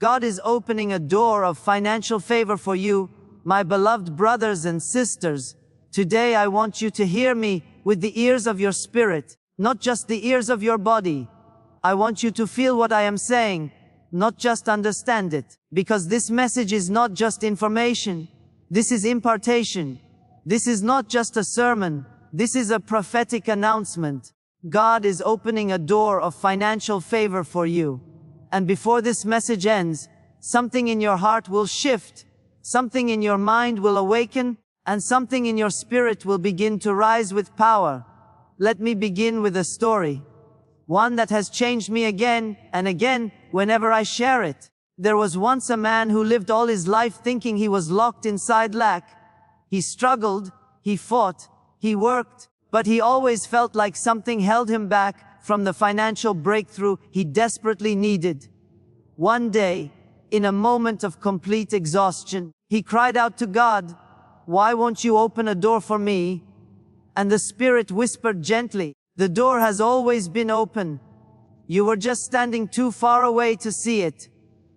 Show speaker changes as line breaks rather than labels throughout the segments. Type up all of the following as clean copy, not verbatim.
God is opening a door of financial favor for you, my beloved brothers and sisters. Today I want you to hear me with the ears of your spirit, not just the ears of your body. I want you to feel what I am saying, not just understand it, because this message is not just information. This is impartation. This is not just a sermon. This is a prophetic announcement. God is opening a door of financial favor for you. And before this message ends, something in your heart will shift, something in your mind will awaken, and something in your spirit will begin to rise with power. Let me begin with a story. One that has changed me again and again whenever I share it. There was once a man who lived all his life thinking he was locked inside lack. He struggled, he fought, he worked, but he always felt like something held him back from the financial breakthrough he desperately needed. One day, in a moment of complete exhaustion, he cried out to God, "Why won't you open a door for me?" And the Spirit whispered gently, "The door has always been open. You were just standing too far away to see it."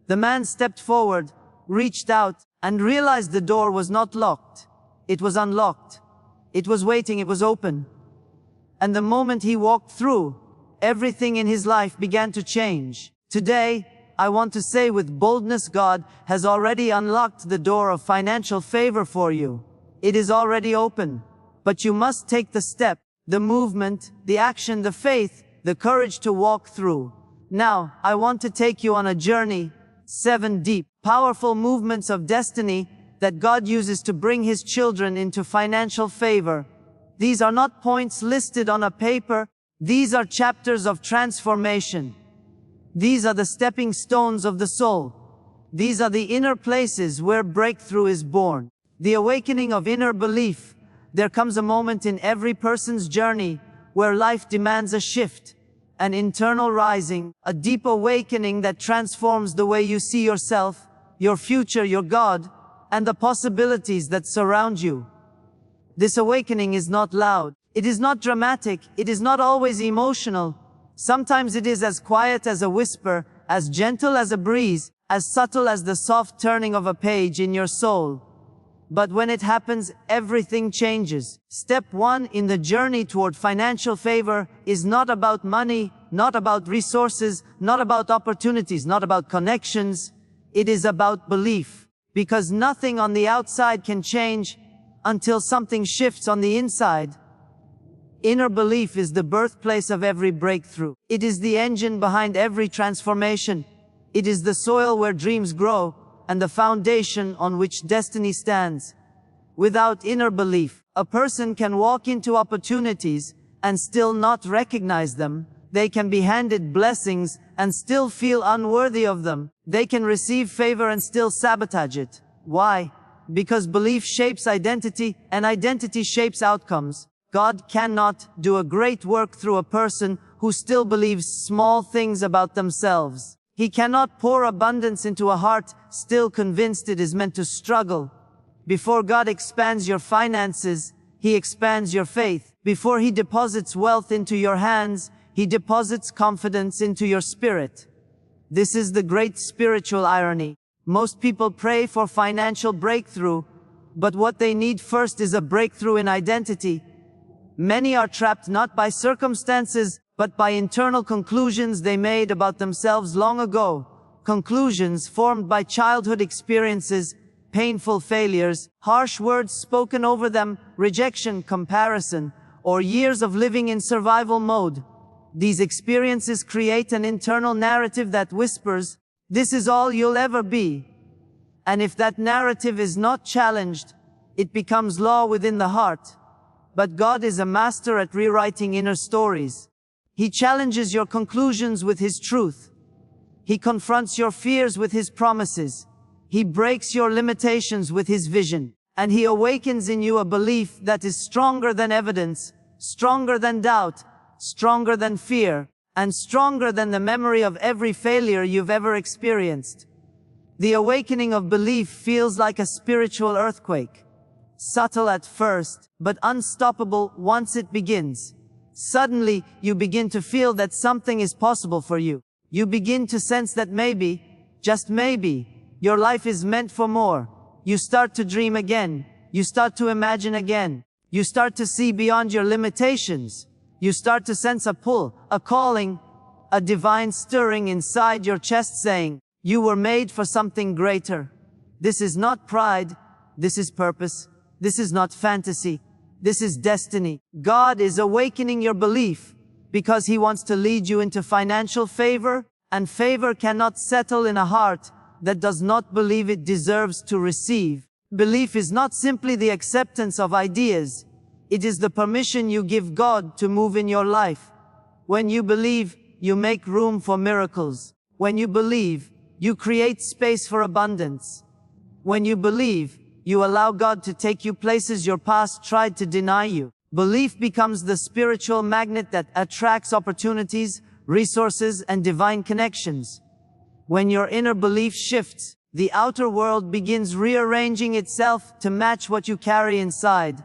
The man stepped forward, reached out, and realized the door was not locked. It was unlocked. It was waiting, it was open. And the moment he walked through, everything in his life began to change. Today, I want to say with boldness, God has already unlocked the door of financial favor for you. It is already open. But you must take the step, the movement, the action, the faith, the courage to walk through. Now, I want to take you on a journey, 7 deep, powerful movements of destiny that God uses to bring His children into financial favor. These are not points listed on a paper. These are chapters of transformation. These are the stepping stones of the soul. These are the inner places where breakthrough is born. The awakening of inner belief. There comes a moment in every person's journey where life demands a shift, an internal rising, a deep awakening that transforms the way you see yourself, your future, your God, and the possibilities that surround you. This awakening is not loud. It is not dramatic. It is not always emotional. Sometimes it is as quiet as a whisper, as gentle as a breeze, as subtle as the soft turning of a page in your soul. But when it happens, everything changes. Step 1 in the journey toward financial favor is not about money, not about resources, not about opportunities, not about connections. It is about belief. Because nothing on the outside can change until something shifts on the inside. Inner belief is the birthplace of every breakthrough. It is the engine behind every transformation. It is the soil where dreams grow and the foundation on which destiny stands. Without inner belief, a person can walk into opportunities and still not recognize them. They can be handed blessings and still feel unworthy of them. They can receive favor and still sabotage it. Why? Because belief shapes identity and identity shapes outcomes. God cannot do a great work through a person who still believes small things about themselves. He cannot pour abundance into a heart still convinced it is meant to struggle. Before God expands your finances, He expands your faith. Before He deposits wealth into your hands, He deposits confidence into your spirit. This is the great spiritual irony. Most people pray for financial breakthrough, but what they need first is a breakthrough in identity. Many are trapped not by circumstances, but by internal conclusions they made about themselves long ago. Conclusions formed by childhood experiences, painful failures, harsh words spoken over them, rejection, comparison, or years of living in survival mode. These experiences create an internal narrative that whispers, "This is all you'll ever be." And if that narrative is not challenged, it becomes law within the heart. But God is a master at rewriting inner stories. He challenges your conclusions with His truth. He confronts your fears with His promises. He breaks your limitations with His vision. And He awakens in you a belief that is stronger than evidence, stronger than doubt, stronger than fear, and stronger than the memory of every failure you've ever experienced. The awakening of belief feels like a spiritual earthquake. Subtle at first, but unstoppable once it begins. Suddenly, you begin to feel that something is possible for you. You begin to sense that maybe, just maybe, your life is meant for more. You start to dream again. You start to imagine again. You start to see beyond your limitations. You start to sense a pull, a calling, a divine stirring inside your chest saying, you were made for something greater. This is not pride. This is purpose. This is not fantasy. This is destiny. God is awakening your belief because He wants to lead you into financial favor, and favor cannot settle in a heart that does not believe it deserves to receive. Belief is not simply the acceptance of ideas. It is the permission you give God to move in your life. When you believe, you make room for miracles. When you believe, you create space for abundance. When you believe, you allow God to take you places your past tried to deny you. Belief becomes the spiritual magnet that attracts opportunities, resources, and divine connections. When your inner belief shifts, the outer world begins rearranging itself to match what you carry inside.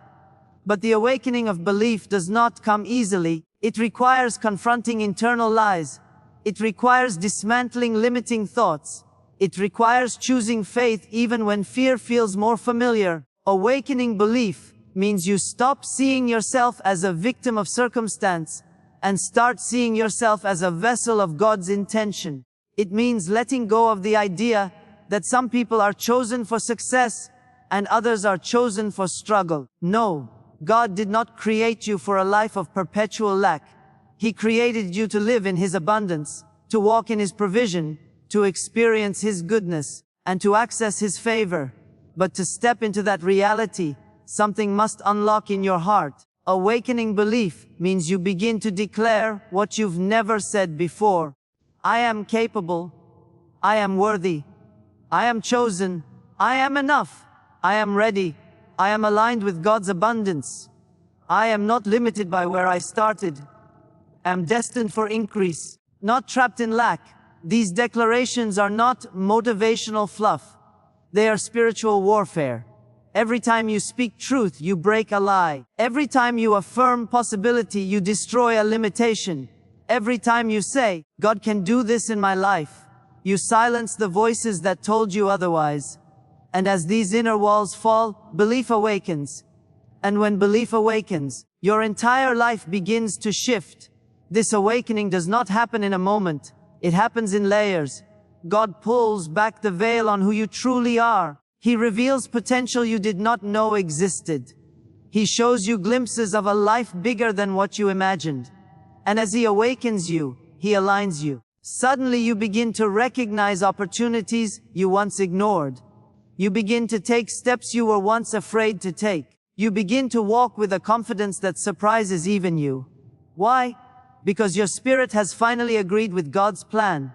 But the awakening of belief does not come easily. It requires confronting internal lies. It requires dismantling limiting thoughts. It requires choosing faith even when fear feels more familiar. Awakening belief means you stop seeing yourself as a victim of circumstance and start seeing yourself as a vessel of God's intention. It means letting go of the idea that some people are chosen for success and others are chosen for struggle. No, God did not create you for a life of perpetual lack. He created you to live in His abundance, to walk in His provision, to experience His goodness, and to access His favor. But to step into that reality, something must unlock in your heart. Awakening belief means you begin to declare what you've never said before. I am capable. I am worthy. I am chosen. I am enough. I am ready. I am aligned with God's abundance. I am not limited by where I started. I am destined for increase, not trapped in lack. These declarations are not motivational fluff. They are spiritual warfare. Every time you speak truth, you break a lie. Every time you affirm possibility, you destroy a limitation. Every time you say, God can do this in my life, you silence the voices that told you otherwise. And as these inner walls fall, belief awakens. And when belief awakens, your entire life begins to shift. This awakening does not happen in a moment. It happens in layers. God pulls back the veil on who you truly are. He reveals potential you did not know existed. He shows you glimpses of a life bigger than what you imagined. And as He awakens you, He aligns you. Suddenly you begin to recognize opportunities you once ignored. You begin to take steps you were once afraid to take. You begin to walk with a confidence that surprises even you. Why? Because your spirit has finally agreed with God's plan.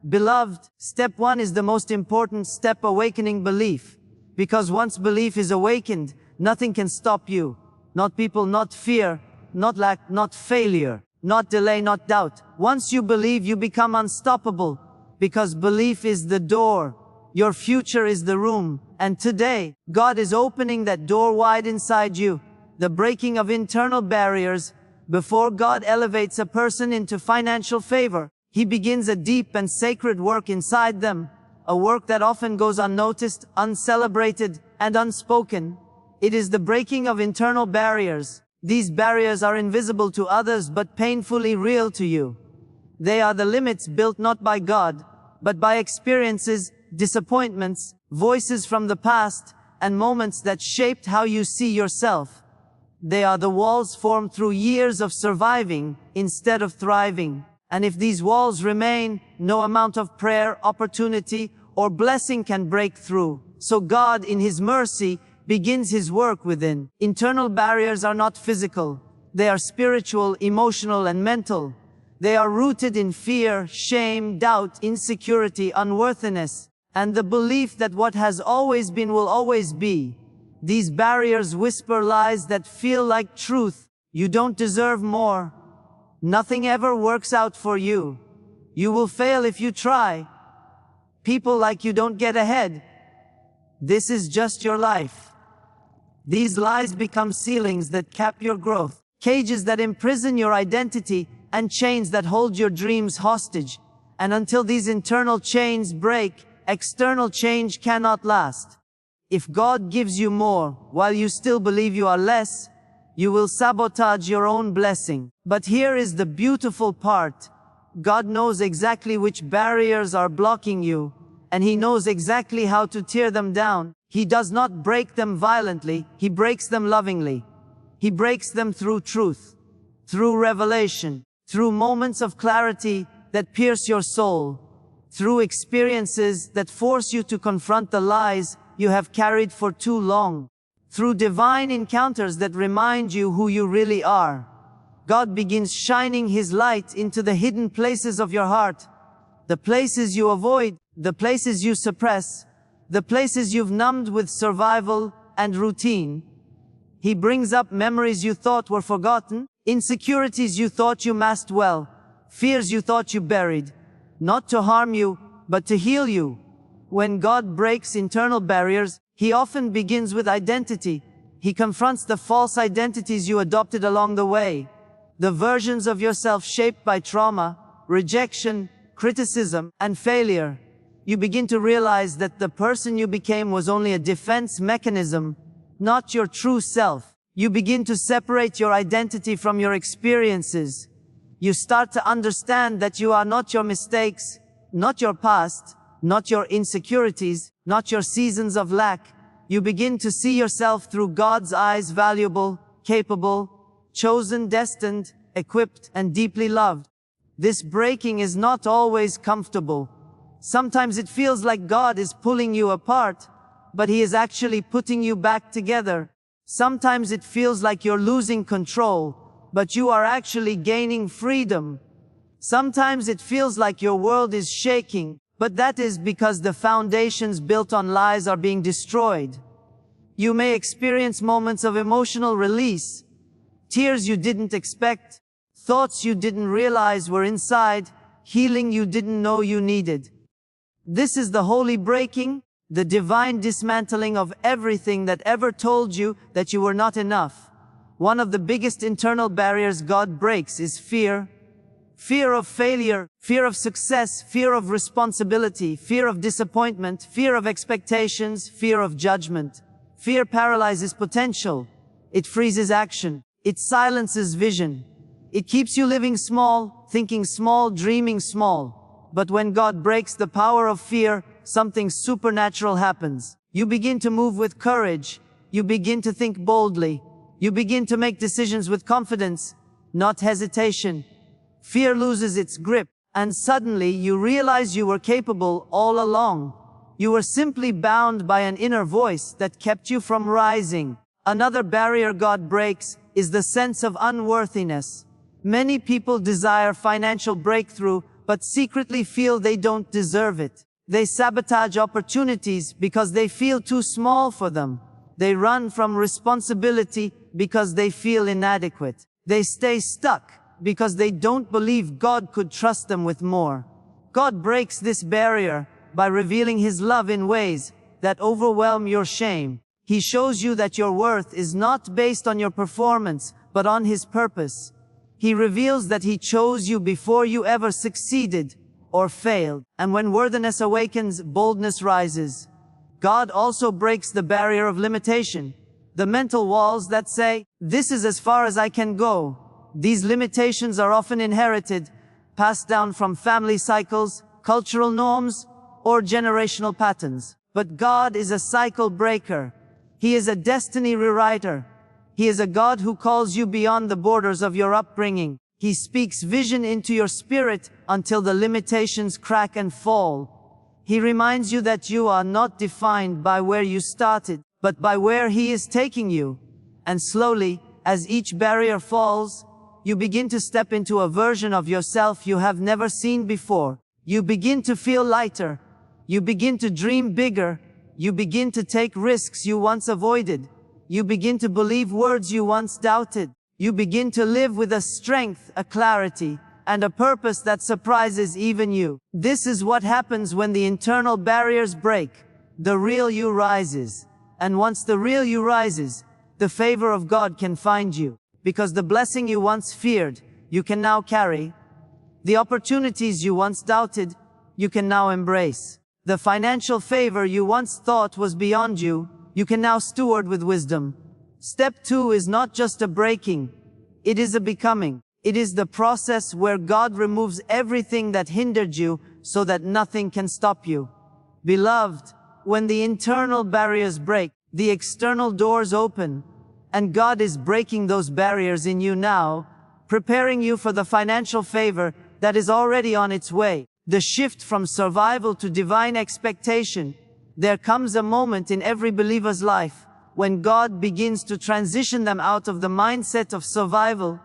Beloved, step 1 is the most important step: awakening belief. Because once belief is awakened, nothing can stop you. Not people, not fear, not lack, not failure, not delay, not doubt. Once you believe, you become unstoppable. Because belief is the door. Your future is the room. And today, God is opening that door wide inside you. The breaking of internal barriers. Before God elevates a person into financial favor, He begins a deep and sacred work inside them. A work that often goes unnoticed, uncelebrated, and unspoken. It is the breaking of internal barriers. These barriers are invisible to others but painfully real to you. They are the limits built not by God, but by experiences, disappointments, voices from the past, and moments that shaped how you see yourself. They are the walls formed through years of surviving instead of thriving. And if these walls remain, no amount of prayer, opportunity, or blessing can break through. So God, in His mercy, begins His work within. Internal barriers are not physical. They are spiritual, emotional, and mental. They are rooted in fear, shame, doubt, insecurity, unworthiness, and the belief that what has always been will always be. These barriers whisper lies that feel like truth. You don't deserve more. Nothing ever works out for you. You will fail if you try. People like you don't get ahead. This is just your life. These lies become ceilings that cap your growth, cages that imprison your identity, and chains that hold your dreams hostage. And until these internal chains break, external change cannot last. If God gives you more, while you still believe you are less, you will sabotage your own blessing. But here is the beautiful part. God knows exactly which barriers are blocking you, and He knows exactly how to tear them down. He does not break them violently, He breaks them lovingly. He breaks them through truth, through revelation, through moments of clarity that pierce your soul, through experiences that force you to confront the lies you have carried for too long, through divine encounters that remind you who you really are. God begins shining His light into the hidden places of your heart, the places you avoid, the places you suppress, the places you've numbed with survival and routine. He brings up memories you thought were forgotten, insecurities you thought you masked well, fears you thought you buried, not to harm you, but to heal you. When God breaks internal barriers, He often begins with identity. He confronts the false identities you adopted along the way, the versions of yourself shaped by trauma, rejection, criticism, and failure. You begin to realize that the person you became was only a defense mechanism, not your true self. You begin to separate your identity from your experiences. You start to understand that you are not your mistakes, not your past, not your insecurities, not your seasons of lack. You begin to see yourself through God's eyes, valuable, capable, chosen, destined, equipped, and deeply loved. This breaking is not always comfortable. Sometimes it feels like God is pulling you apart, but He is actually putting you back together. Sometimes it feels like you're losing control, but you are actually gaining freedom. Sometimes it feels like your world is shaking, but that is because the foundations built on lies are being destroyed. You may experience moments of emotional release, tears you didn't expect, thoughts you didn't realize were inside, healing you didn't know you needed. This is the holy breaking, the divine dismantling of everything that ever told you that you were not enough. One of the biggest internal barriers God breaks is fear. Fear of failure, fear of success, fear of responsibility, fear of disappointment, fear of expectations, fear of judgment. Fear paralyzes potential. It freezes action. It silences vision. It keeps you living small, thinking small, dreaming small. But when God breaks the power of fear, something supernatural happens. You begin to move with courage. You begin to think boldly. You begin to make decisions with confidence, not hesitation. Fear loses its grip, and suddenly you realize you were capable all along. You were simply bound by an inner voice that kept you from rising. Another barrier God breaks is the sense of unworthiness. Many people desire financial breakthrough, but secretly feel they don't deserve it. They sabotage opportunities because they feel too small for them. They run from responsibility because they feel inadequate. They stay stuck because they don't believe God could trust them with more. God breaks this barrier by revealing His love in ways that overwhelm your shame. He shows you that your worth is not based on your performance, but on His purpose. He reveals that He chose you before you ever succeeded or failed. And when worthiness awakens, boldness rises. God also breaks the barrier of limitation, the mental walls that say, "This is as far as I can go." These limitations are often inherited, passed down from family cycles, cultural norms, or generational patterns. But God is a cycle breaker. He is a destiny rewriter. He is a God who calls you beyond the borders of your upbringing. He speaks vision into your spirit until the limitations crack and fall. He reminds you that you are not defined by where you started, but by where He is taking you. And slowly, as each barrier falls, you begin to step into a version of yourself you have never seen before. You begin to feel lighter. You begin to dream bigger. You begin to take risks you once avoided. You begin to believe words you once doubted. You begin to live with a strength, a clarity, and a purpose that surprises even you. This is what happens when the internal barriers break. The real you rises. And once the real you rises, the favor of God can find you. Because the blessing you once feared, you can now carry. The opportunities you once doubted, you can now embrace. The financial favor you once thought was beyond you, you can now steward with wisdom. Step 2 is not just a breaking, it is a becoming. It is the process where God removes everything that hindered you so that nothing can stop you. Beloved, when the internal barriers break, the external doors open, and God is breaking those barriers in you now, preparing you for the financial favor that is already on its way. The shift from survival to divine expectation. There comes a moment in every believer's life when God begins to transition them out of the mindset of survival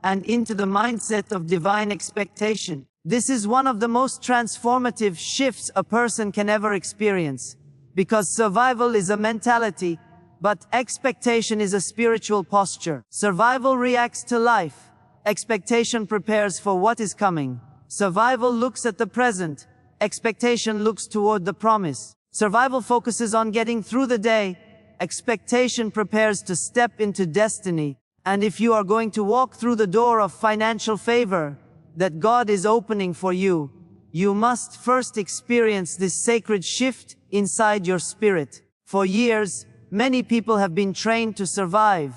and into the mindset of divine expectation. This is one of the most transformative shifts a person can ever experience, because survival is a mentality, but expectation is a spiritual posture. Survival reacts to life. Expectation prepares for what is coming. Survival looks at the present. Expectation looks toward the promise. Survival focuses on getting through the day. Expectation prepares to step into destiny. And if you are going to walk through the door of financial favor that God is opening for you, you must first experience this sacred shift inside your spirit. For years, many people have been trained to survive.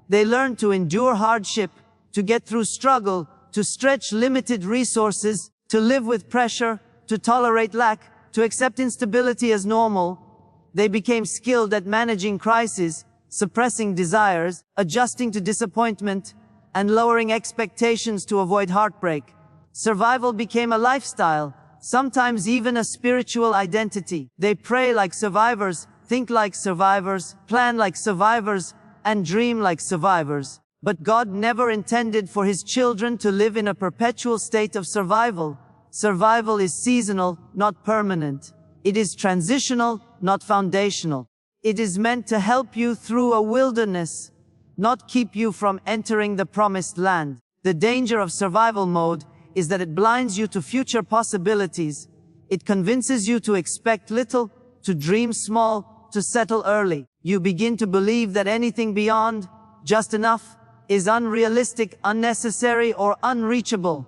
They learn to endure hardship, to get through struggle, to stretch limited resources, to live with pressure, to tolerate lack, to accept instability as normal. They became skilled at managing crises, suppressing desires, adjusting to disappointment, and lowering expectations to avoid heartbreak. Survival became a lifestyle, sometimes even a spiritual identity. They pray like survivors, think like survivors, plan like survivors, and dream like survivors. But God never intended for His children to live in a perpetual state of survival. Survival is seasonal, not permanent. It is transitional, not foundational. It is meant to help you through a wilderness, not keep you from entering the promised land. The danger of survival mode is that it blinds you to future possibilities. It convinces you to expect little, to dream small, to settle early. You begin to believe that anything beyond just enough is unrealistic, unnecessary, or unreachable.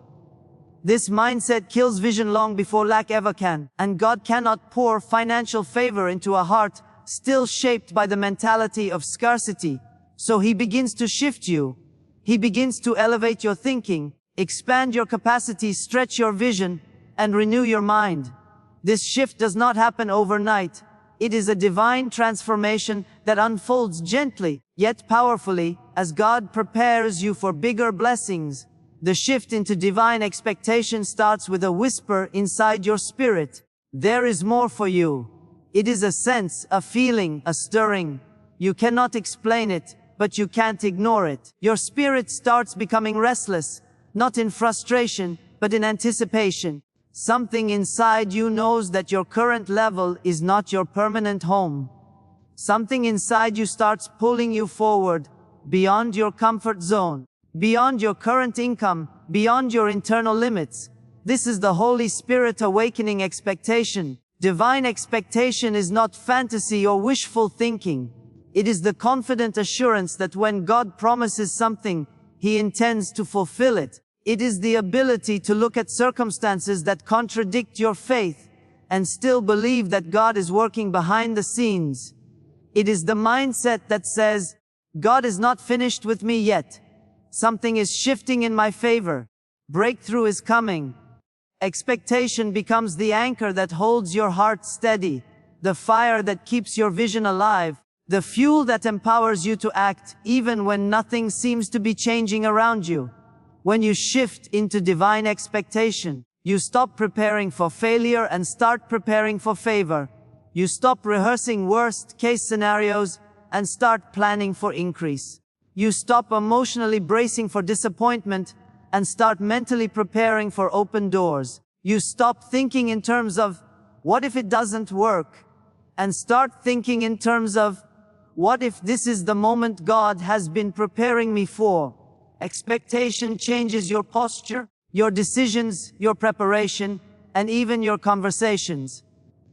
This mindset kills vision long before lack ever can, and God cannot pour financial favor into a heart still shaped by the mentality of scarcity. So He begins to shift you. He begins to elevate your thinking, expand your capacity, stretch your vision, and renew your mind. This shift does not happen overnight. It is a divine transformation that unfolds gently, yet powerfully, as God prepares you for bigger blessings. The shift into divine expectation starts with a whisper inside your spirit. There is more for you. It is a sense, a feeling, a stirring. You cannot explain it, but you can't ignore it. Your spirit starts becoming restless, not in frustration, but in anticipation. Something inside you knows that your current level is not your permanent home. Something inside you starts pulling you forward, beyond your comfort zone, beyond your current income, beyond your internal limits. This is the Holy Spirit awakening expectation. Divine expectation is not fantasy or wishful thinking. It is the confident assurance that when God promises something, He intends to fulfill it. It is the ability to look at circumstances that contradict your faith and still believe that God is working behind the scenes. It is the mindset that says, God is not finished with me yet. Something is shifting in my favor. Breakthrough is coming. Expectation becomes the anchor that holds your heart steady, the fire that keeps your vision alive, the fuel that empowers you to act even when nothing seems to be changing around you. When you shift into divine expectation, you stop preparing for failure and start preparing for favor. You stop rehearsing worst-case scenarios and start planning for increase. You stop emotionally bracing for disappointment and start mentally preparing for open doors. You stop thinking in terms of, what if it doesn't work? And start thinking in terms of, what if this is the moment God has been preparing me for? Expectation changes your posture, your decisions, your preparation, and even your conversations.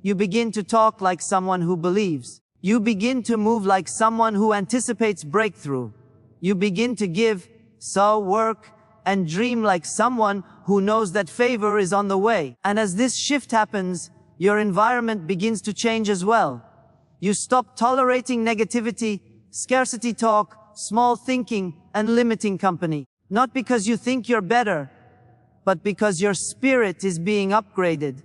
You begin to talk like someone who believes. You begin to move like someone who anticipates breakthrough. You begin to give, sow, work, and dream like someone who knows that favor is on the way. And as this shift happens, your environment begins to change as well. You stop tolerating negativity, scarcity talk, small thinking, and limiting company. Not because you think you're better, but because your spirit is being upgraded.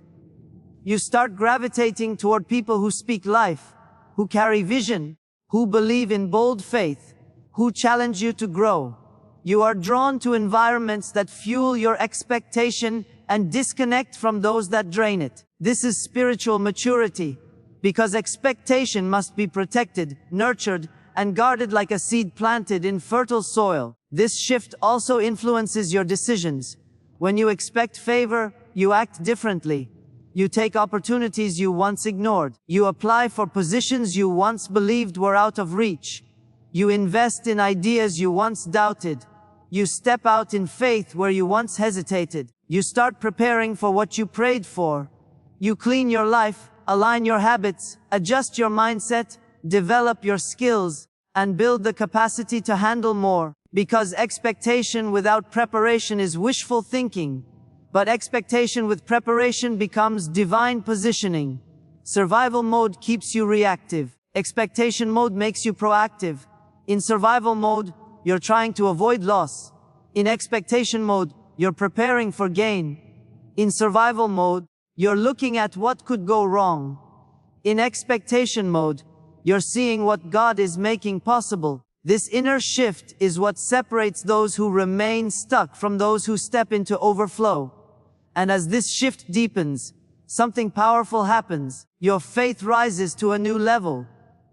You start gravitating toward people who speak life, who carry vision, who believe in bold faith, who challenge you to grow. You are drawn to environments that fuel your expectation and disconnect from those that drain it. This is spiritual maturity, because expectation must be protected, nurtured, and guarded like a seed planted in fertile soil. This shift also influences your decisions. When you expect favor, you act differently. You take opportunities you once ignored. You apply for positions you once believed were out of reach. You invest in ideas you once doubted. You step out in faith where you once hesitated. You start preparing for what you prayed for. You clean your life, align your habits, adjust your mindset, develop your skills, and build the capacity to handle more. Because expectation without preparation is wishful thinking. But expectation with preparation becomes divine positioning. Survival mode keeps you reactive. Expectation mode makes you proactive. In survival mode, you're trying to avoid loss. In expectation mode, you're preparing for gain. In survival mode, you're looking at what could go wrong. In expectation mode, you're seeing what God is making possible. This inner shift is what separates those who remain stuck from those who step into overflow. And as this shift deepens, something powerful happens. Your faith rises to a new level.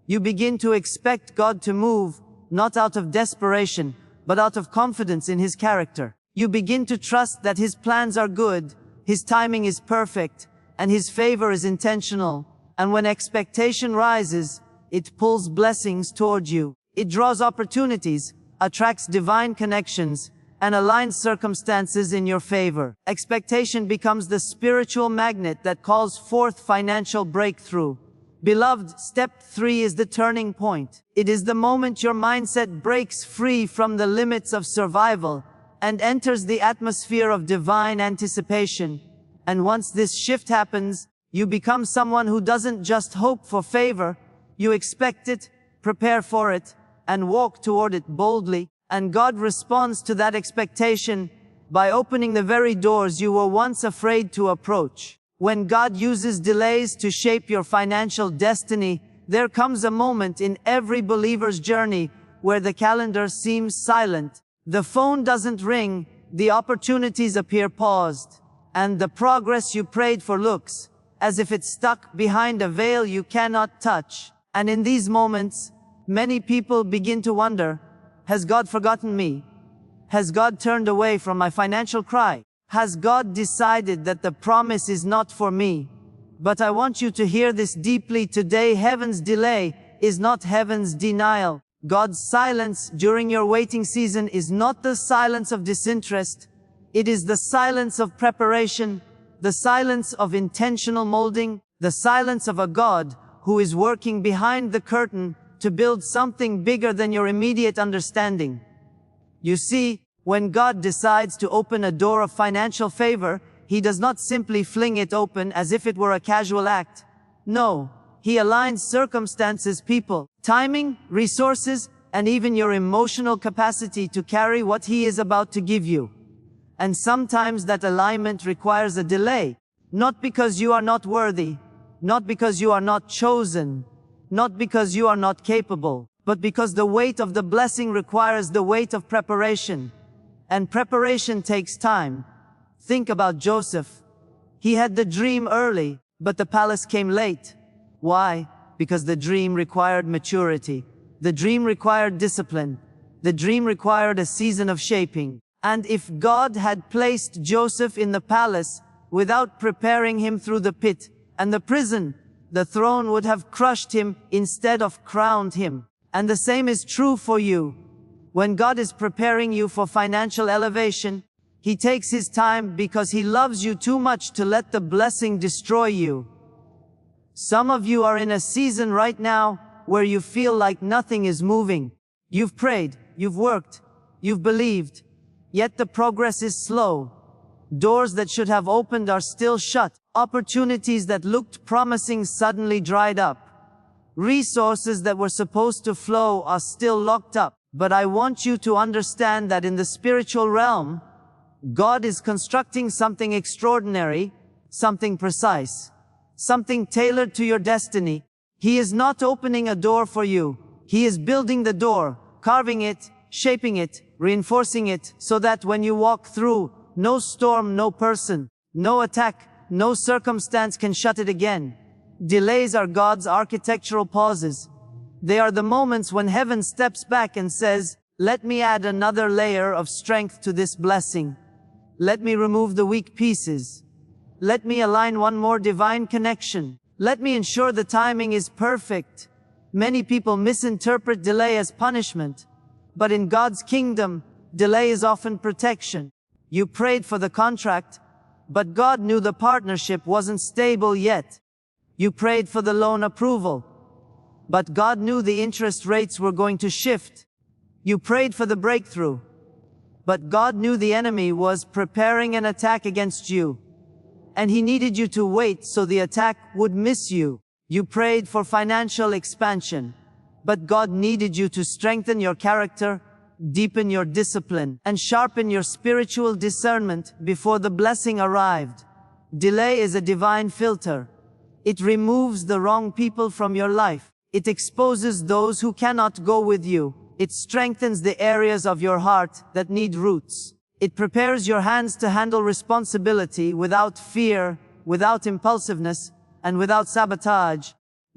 You begin to expect God to move, not out of desperation, but out of confidence in His character. You begin to trust that His plans are good, His timing is perfect, and His favor is intentional. And when expectation rises, it pulls blessings toward you. It draws opportunities, attracts divine connections, and aligns circumstances in your favor. Expectation becomes the spiritual magnet that calls forth financial breakthrough. Beloved, step 3 is the turning point. It is the moment your mindset breaks free from the limits of survival and enters the atmosphere of divine anticipation. And once this shift happens, you become someone who doesn't just hope for favor, you expect it, prepare for it, and walk toward it boldly. And God responds to that expectation by opening the very doors you were once afraid to approach. When God uses delays to shape your financial destiny, there comes a moment in every believer's journey where the calendar seems silent. The phone doesn't ring, the opportunities appear paused, and the progress you prayed for looks as if it's stuck behind a veil you cannot touch. And in these moments, many people begin to wonder, has God forgotten me? Has God turned away from my financial cry? Has God decided that the promise is not for me? But I want you to hear this deeply today. Heaven's delay is not heaven's denial. God's silence during your waiting season is not the silence of disinterest. It is the silence of preparation, the silence of intentional molding, the silence of a God who is working behind the curtain to build something bigger than your immediate understanding. You see, when God decides to open a door of financial favor, He does not simply fling it open as if it were a casual act. No, He aligns circumstances, people, timing, resources, and even your emotional capacity to carry what He is about to give you. And sometimes that alignment requires a delay, not because you are not worthy, not because you are not chosen, not because you are not capable, but because the weight of the blessing requires the weight of preparation. And preparation takes time. Think about Joseph. He had the dream early, but the palace came late. Why? Because the dream required maturity. The dream required discipline. The dream required a season of shaping. And if God had placed Joseph in the palace without preparing him through the pit and the prison, the throne would have crushed him instead of crowned him. And the same is true for you. When God is preparing you for financial elevation, He takes His time because He loves you too much to let the blessing destroy you. Some of you are in a season right now where you feel like nothing is moving. You've prayed, you've worked, you've believed, yet the progress is slow. Doors that should have opened are still shut. Opportunities that looked promising suddenly dried up. Resources that were supposed to flow are still locked up. But I want you to understand that in the spiritual realm, God is constructing something extraordinary, something precise, something tailored to your destiny. He is not opening a door for you. He is building the door, carving it, shaping it, reinforcing it, so that when you walk through, no storm, no person, no attack, no circumstance can shut it again. Delays are God's architectural pauses. They are the moments when heaven steps back and says, let me add another layer of strength to this blessing. Let me remove the weak pieces. Let me align one more divine connection. Let me ensure the timing is perfect. Many people misinterpret delay as punishment. But in God's kingdom, delay is often protection. You prayed for the contract, but God knew the partnership wasn't stable yet. You prayed for the loan approval, but God knew the interest rates were going to shift. You prayed for the breakthrough, but God knew the enemy was preparing an attack against you, and He needed you to wait so the attack would miss you. You prayed for financial expansion, but God needed you to strengthen your character, deepen your discipline, and sharpen your spiritual discernment before the blessing arrived. Delay is a divine filter. It removes the wrong people from your life. It exposes those who cannot go with you. It strengthens the areas of your heart that need roots. It prepares your hands to handle responsibility without fear, without impulsiveness, and without sabotage.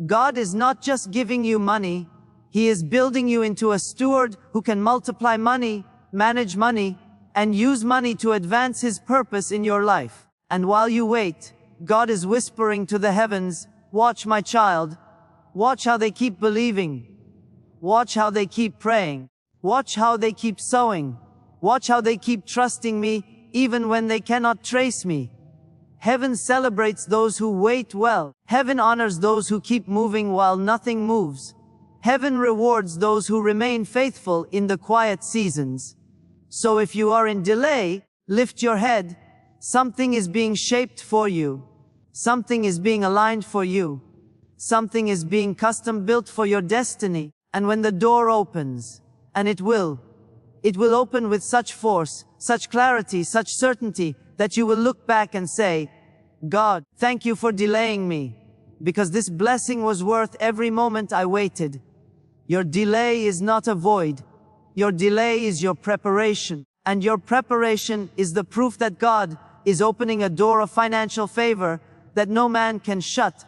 God is not just giving you money. He is building you into a steward who can multiply money, manage money, and use money to advance His purpose in your life. And while you wait, God is whispering to the heavens, watch my child. Watch how they keep believing. Watch how they keep praying. Watch how they keep sowing. Watch how they keep trusting me, even when they cannot trace me. Heaven celebrates those who wait well. Heaven honors those who keep moving while nothing moves. Heaven rewards those who remain faithful in the quiet seasons. So if you are in delay, lift your head. Something is being shaped for you. Something is being aligned for you. Something is being custom built for your destiny. And when the door opens, and it will open with such force, such clarity, such certainty, that you will look back and say, God, thank you for delaying me, because this blessing was worth every moment I waited. Your delay is not a void. Your delay is your preparation. And your preparation is the proof that God is opening a door of financial favor that no man can shut.